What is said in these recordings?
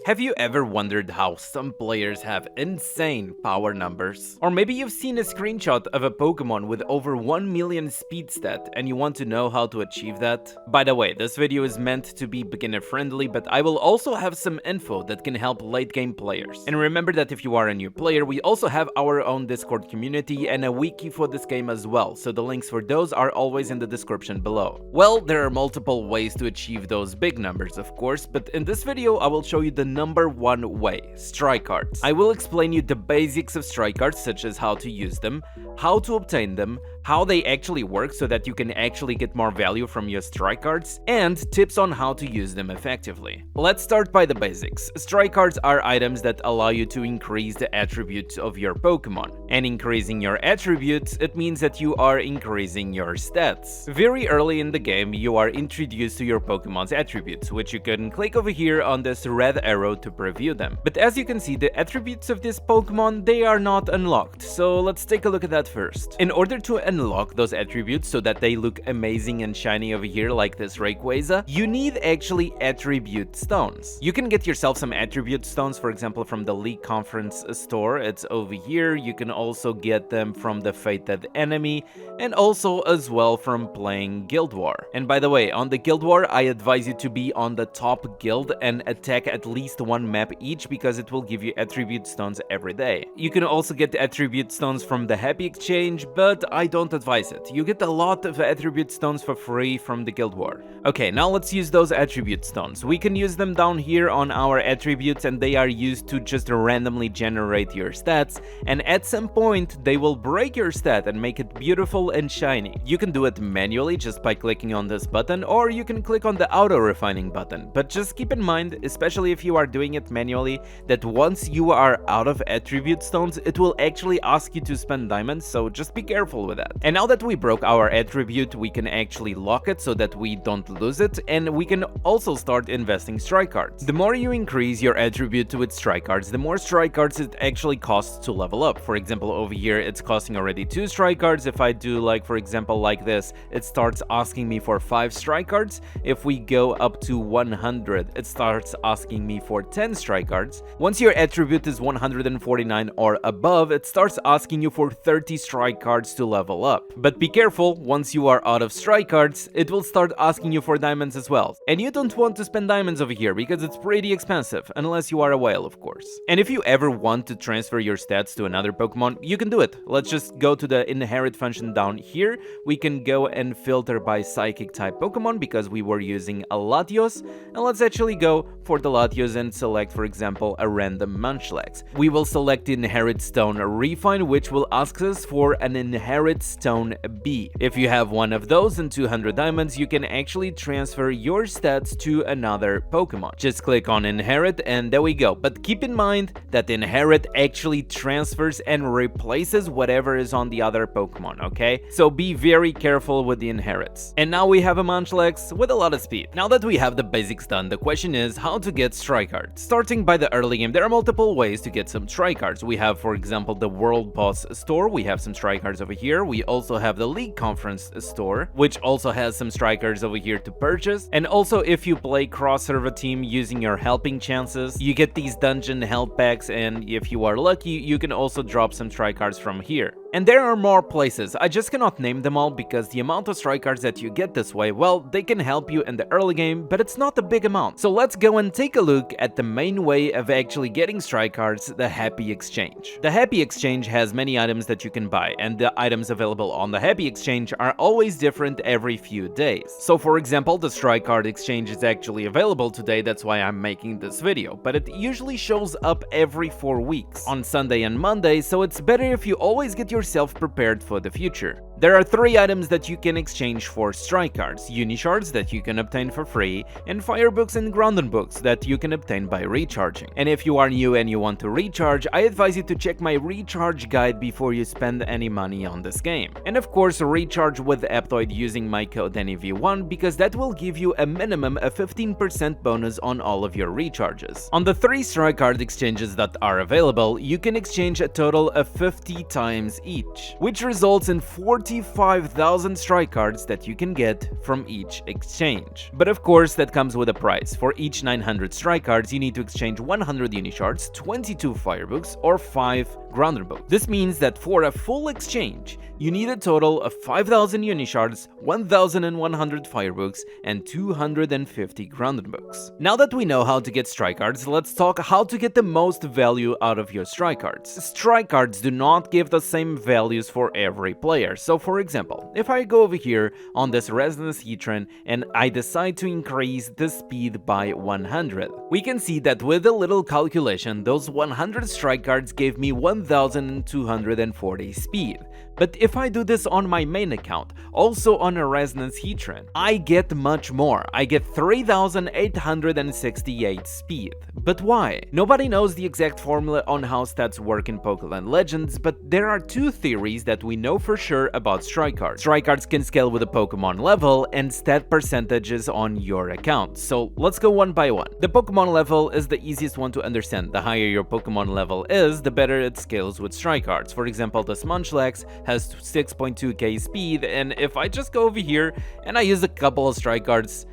Have you ever wondered how some players have insane power numbers? Or maybe you've seen a screenshot of a Pokemon with over 1 million speed stat and you want to know how to achieve that? By the way, this video is meant to be beginner friendly, but I will also have some info that can help late game players. And remember that if you are a new player, we also have our own Discord community and a wiki for this game as well, so the links for those are always in the description below. Well, there are multiple ways to achieve those big numbers, of course, but in this video I will show you the number one way: strike cards. I will explain you the basics of strike cards, such as how to use them, how to obtain them, how they actually work so that you can actually get more value from your strike cards, and tips on how to use them effectively. Let's start by the basics. Strike cards are items that allow you to increase the attributes of your Pokemon. And increasing your attributes, it means that you are increasing your stats. Very early in the game, you are introduced to your Pokemon's attributes, which you can click over here on this red arrow to preview them. But as you can see, the attributes of this Pokemon, they are not unlocked, so let's take a look at that first. In order to unlock those attributes so that they look amazing and shiny over here like this Rayquaza, you need actually attribute stones. You can get yourself some attribute stones, for example, from the League Conference store. It's over here. You can also get them from the Fated Enemy and also as well from playing Guild War. And by the way, on the Guild War, I advise you to be on the top guild and attack at least one map each, because it will give you attribute stones every day. You can also get attribute stones from the Happy Exchange, but I don't advise it. You get a lot of attribute stones for free from the Guild War. Okay, now let's use those attribute stones. We can use them down here on our attributes, and they are used to just randomly generate your stats, and at some point they will break your stat and make it beautiful and shiny. You can do it manually just by clicking on this button, or you can click on the auto refining button, but just keep in mind, especially if you are doing it manually, that once you are out of attribute stones, it will actually ask you to spend diamonds, so just be careful with that. And now that we broke our attribute, we can actually lock it so that we don't lose it, and we can also start investing strike cards. The more you increase your attribute with strike cards, the more strike cards it actually costs to level up. For example, over here it's costing already 2 strike cards. If I do, like, for example, like this, it starts asking me for 5 strike cards. If we go up to 100, it starts asking me for 10 strike cards. Once your attribute is 149 or above, it starts asking you for 30 strike cards to level up. But be careful, once you are out of strike cards, it will start asking you for diamonds as well. And you don't want to spend diamonds over here because it's pretty expensive, unless you are a whale, of course. And if you ever want to transfer your stats to another Pokemon, you can do it. Let's just go to the inherit function down here. We can go and filter by psychic type Pokemon because we were using a Latios. And let's actually go for the Latios and select, for example, a random Munchlax. We will select the Inherit Stone Refine, which will ask us for an Inherit Stone B. If you have one of those and 200 diamonds, you can actually transfer your stats to another Pokemon. Just click on Inherit and there we go. But keep in mind that Inherit actually transfers and replaces whatever is on the other Pokemon, okay? So be very careful with the Inherits. And now we have a Munchlax with a lot of speed. Now that we have the basics done, the question is how to get strike cards. Starting by the early game, there are multiple ways to get some strike cards. We have, for example, the World Boss store. We have some strike cards over here. We also have the League Conference store, which also has some strike cards over here to purchase. And also, if you play cross-server team using your helping chances, you get these dungeon help packs, and if you are lucky, you can also drop some strike cards from here. And there are more places. I just cannot name them all because the amount of strike cards that you get this way, well, they can help you in the early game, but it's not a big amount. So let's go and take a look at the main way of actually getting strike cards, the Happy Exchange. The Happy Exchange has many items that you can buy, and the items available on the Happy Exchange are always different every few days. So for example, the strike card exchange is actually available today, that's why I'm making this video, but it usually shows up every 4 weeks, on Sunday and Monday, so it's better if you always get yourself prepared for the future. There are 3 items that you can exchange for strike cards: Unishards that you can obtain for free, and Fire Books and Grounded Books that you can obtain by recharging. And if you are new and you want to recharge, I advise you to check my recharge guide before you spend any money on this game. And of course, recharge with Aptoid using my code NEV1 because that will give you a minimum of 15% bonus on all of your recharges. On the 3 strike card exchanges that are available, you can exchange a total of 50 times each, which results in 40 25,000 strike cards that you can get from each exchange. But of course, that comes with a price. For each 900 strike cards, you need to exchange 100 Unishards, 22 Firebooks, or 5 Grounder Books. This means that for a full exchange, you need a total of 5,000 Unishards, 1,100 Firebooks, and 250 Grounded Books. Now that we know how to get strike cards, let's talk how to get the most value out of your strike cards. Strike cards do not give the same values for every player. So for example, if I go over here on this Resonance Heatran and I decide to increase the speed by 100, we can see that with a little calculation, those 100 strike cards gave me 1,240 speed. But if I do this on my main account, also on a Resonance Heatran, I get much more. I get 3,868 speed. But why? Nobody knows the exact formula on how stats work in Pokeland Legends, but there are two theories that we know for sure about strike cards. Strike cards can scale with the Pokemon level and stat percentages on your account. So let's go one by one. The Pokemon level is the easiest one to understand. The higher your Pokemon level is, the better it scales with strike cards. For example, the Smunchlax has 6.2k speed, and if I just go over here and I use a couple of strike cards,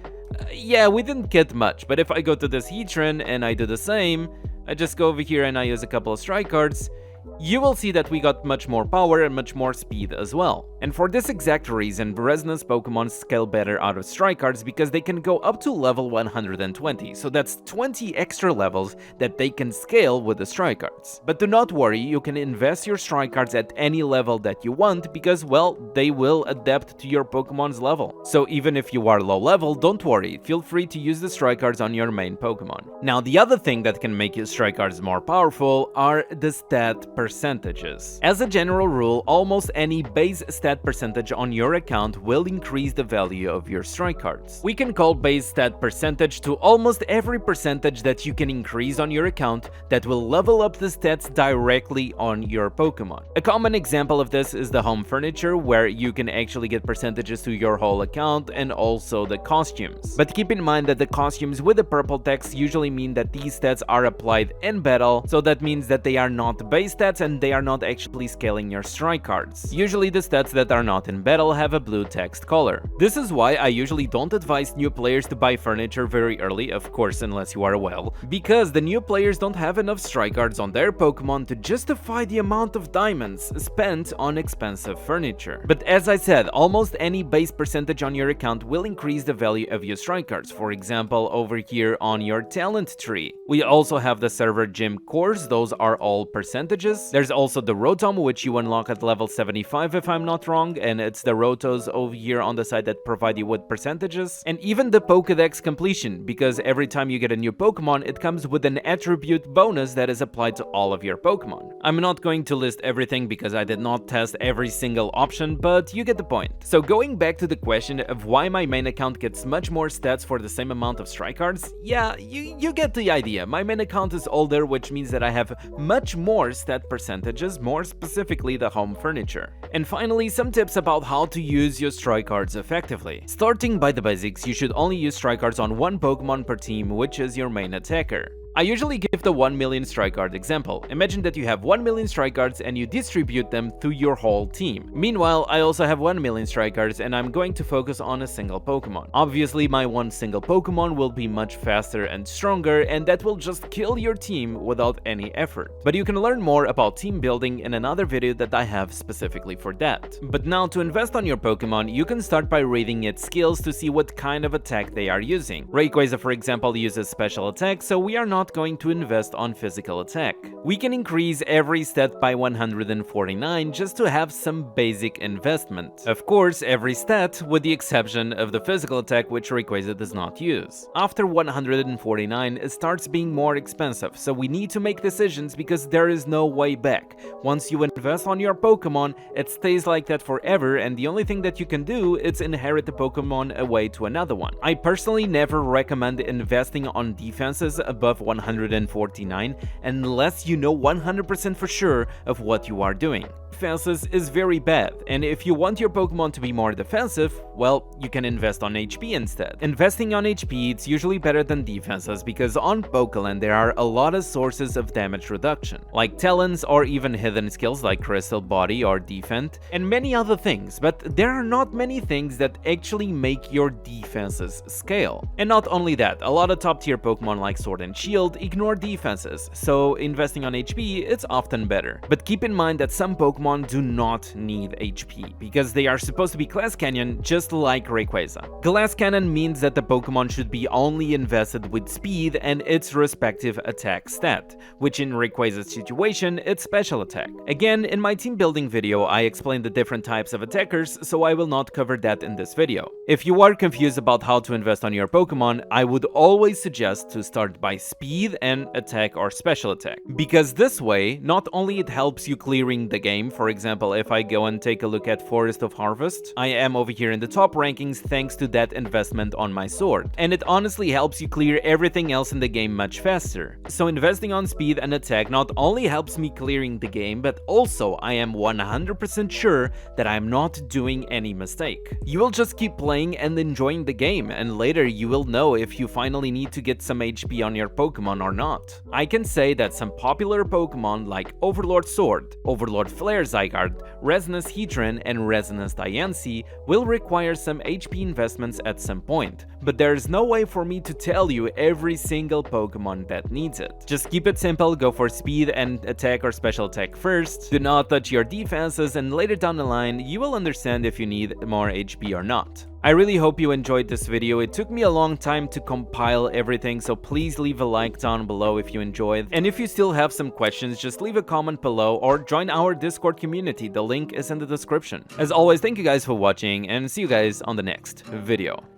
yeah, we didn't get much. But if I go to this Heatran and I do the same, I just go over here and I use a couple of strike cards, you will see that we got much more power and much more speed as well. And for this exact reason, Resonance Pokemon scale better out of strike cards because they can go up to level 120, so that's 20 extra levels that they can scale with the strike cards. But do not worry, you can invest your strike cards at any level that you want because, well, they will adapt to your Pokemon's level. So even if you are low level, don't worry, feel free to use the strike cards on your main Pokemon. Now, the other thing that can make your strike cards more powerful are the stat percentages. As a general rule, almost any base stat percentage on your account will increase the value of your strike cards. We can call base stat percentage to almost every percentage that you can increase on your account that will level up the stats directly on your Pokemon. A common example of this is the home furniture, where you can actually get percentages to your whole account, and also the costumes. But keep in mind that the costumes with the purple text usually mean that these stats are applied in battle, so that means that they are not base stats and they are not actually scaling your strike cards. Usually the stats that are not in battle have a blue text color. This is why I usually don't advise new players to buy furniture very early, of course unless you are a whale, because the new players don't have enough strike cards on their Pokemon to justify the amount of diamonds spent on expensive furniture. But as I said, almost any base percentage on your account will increase the value of your strike cards. For example, over here on your talent tree. We also have the server gym cores, those are all percentages. There's also the Rotom, which you unlock at level 75 if I'm not wrong, and it's the Rotos over here on the side that provide you with percentages. And even the Pokedex completion, because every time you get a new Pokemon, it comes with an attribute bonus that is applied to all of your Pokemon. I'm not going to list everything because I did not test every single option, but you get the point. So going back to the question of why my main account gets much more stats for the same amount of strike cards, yeah, you get the idea. My main account is older, which means that I have much more stat percentages, more specifically the home furniture. And finally, some tips about how to use your strike cards effectively. Starting by the basics, you should only use strike cards on one Pokemon per team, which is your main attacker. I usually give the 1 million strike card example. Imagine that you have 1 million strike cards and you distribute them to your whole team. Meanwhile, I also have 1 million strike cards and I'm going to focus on a single Pokemon. Obviously, my one single Pokemon will be much faster and stronger, and that will just kill your team without any effort. But you can learn more about team building in another video that I have specifically for that. But now, to invest on your Pokemon, you can start by reading its skills to see what kind of attack they are using. Rayquaza, for example, uses special attack, so we are not going to invest on physical attack. We can increase every stat by 149 just to have some basic investment. Of course, every stat, with the exception of the physical attack, which Rayquaza does not use. After 149, it starts being more expensive, so we need to make decisions because there is no way back. Once you invest on your Pokemon, it stays like that forever, and the only thing that you can do is inherit the Pokemon away to another one. I personally never recommend investing on defenses above 149 unless you know 100% for sure of what you are doing. defenses is very bad, and if you want your Pokemon to be more defensive, well, you can invest on HP instead. Investing on HP, it's usually better than defenses because on Pokeland there are a lot of sources of damage reduction, like talents or even hidden skills like Crystal Body or Defend, and many other things, but there are not many things that actually make your defenses scale. And not only that, a lot of top tier Pokemon like Sword and Shield ignore defenses, so investing on HP it's often better. But keep in mind that some Pokemon do not need HP, because they are supposed to be Glass Canyon just like Rayquaza. Glass Cannon means that the Pokemon should be only invested with speed and its respective attack stat, which in Rayquaza's situation it's special attack. Again, in my team building video I explained the different types of attackers, so I will not cover that in this video. If you are confused about how to invest on your Pokemon, I would always suggest to start by speed and attack or special attack, because this way not only it helps you clearing the game. For example, if I go and take a look at Forest of Harvest, I am over here in the top rankings thanks to that investment on my sword, and it honestly helps you clear everything else in the game much faster. So investing on speed and attack not only helps me clearing the game, but also I am 100% sure that I am not doing any mistake. You will just keep playing and enjoying the game, and later you will know if you finally need to get some HP on your Pokemon or not. I can say that some popular Pokemon like Overlord Sword, Overlord Flare Zygarde, Resonance Heatran, and Resonance Diancie will require some HP investments at some point, but there's no way for me to tell you every single Pokemon that needs it. Just keep it simple, go for speed and attack or special attack first, do not touch your defenses, and later down the line you will understand if you need more HP or not. I really hope you enjoyed this video. It took me a long time to compile everything, so please leave a like down below if you enjoyed. And if you still have some questions, just leave a comment below or join our Discord community. The link is in the description. As always, thank you guys for watching and see you guys on the next video.